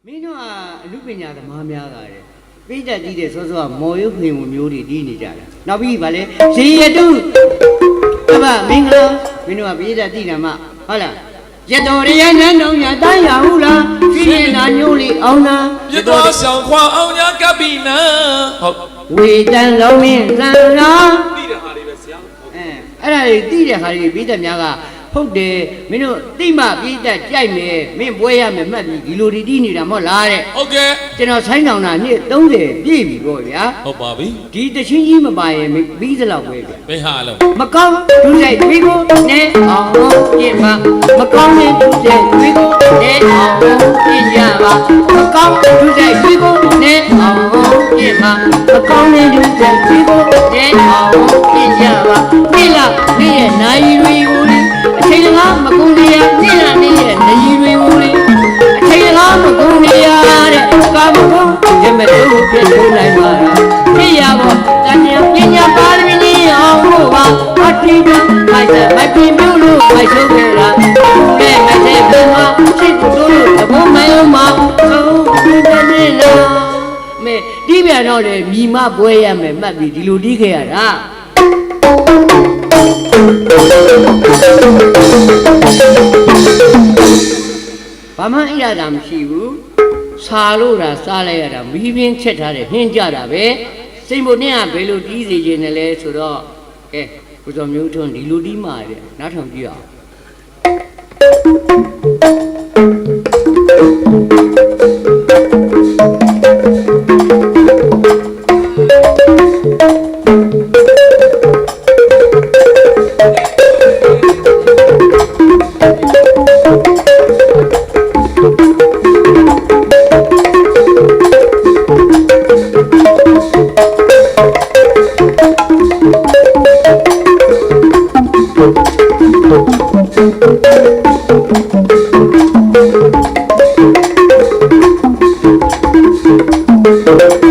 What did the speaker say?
မင်းတို့ကအလူပညာသမားများတာတဲ့ပိဋကကြီးတဲ့စောစောကမော်ရုပ်ခင်ဝင်မျိုးတွေတီးနေကြတာနောက်ပြီးဗာလဲရေရတုအဘမင်္ဂလာမင်းတို့ကပိဋကတိတယ်မဟုတ်လားရတော်ရရနန်းတော်ညာတန်းရဟုလားရှိရင်လာညိုးလေးအောင်လားရတော်ဆောင်ခွာအောင်ညာကပိနံဟုတ်ဝေတန်လုံးမင်းသံလားတိတဲ့ဟာတွေပဲဆရာအဲ့ဒါတွေတိတဲ့ဟာတွေပိဋကများကဟုတ်တယ်မင်းတို့တိမပိဋကကြိုက်မယ်မင်းပွဲရမယ်မှတ်ပြီးဒီလိုတီးနေတာမဟုတ်လားတဲ့ဟုတ်ကဲ့ကျွန်တော်ဆိုင်းဆောင်တာနှစ်30ပြည့်ပြီပေါ့ဗျာဟုတ်ပါပြီဒီတချင်းကြီးမပါရင်ပြီးသလောက်ပဲဗျာဘယ်ဟာလုံးမကောင်းဒုစိုက်ပြီးကိုနဲ့အောင်ပြင်ပါမကောင်းတဲ့ဒုစိုက်ပြီးကိုနဲ့အောင်ပြင်ကြပါမကောင်းဒုစိုက်ပြီးကိုနဲ့အောင်ပြင်ပါမကောင်းတဲ့ဒုစိုက်ပြီးကိုနဲ့အောင်ပြင်ကြပါဒီလားဒီရဲ့နိုင်တွေကိုလေအချိန်ကမကုန်ရနေ့လားနေ့ရဲ့နိုင်တွေကိုလေအချိန်ကမကုန်ရတဲ့ကာမဂုဏ်ရမတို့ပြည့်စုံနိုင်ပါလားဖြစ်ရဖို့တဏှာပညာပါရမီကြီးအောင်လို့ပါအထိတ်မိုက်တဲ့မပြင်းပြုလို့မိုက်ဆုံးခဲ့တာတဲ့မတဲ့ဘယ်မှာရှိတို့လို့သဘောမယုံမဆုံးတဲ့နေလားမဲတီးပြန်တော့လေမြည်မပွဲရမယ်မှတ်ပြီးဒီလိုတီးခဲ့ရတာဘာမှအိရတာမရှိဘူးစားလို့တာစားလိုက်ရတာမီးပြင်းချက်ထားတယ်နှင်းကြတာပဲစိတ်မနှင်းကဘယ်လိုတီးစီခြင်းနဲ့လဲဆိုတော့ကဲကိုစောမျိုးထွန်းဒီလိုတီးမှာတဲ့နားထောင်ကြည့်အောင်Thank you.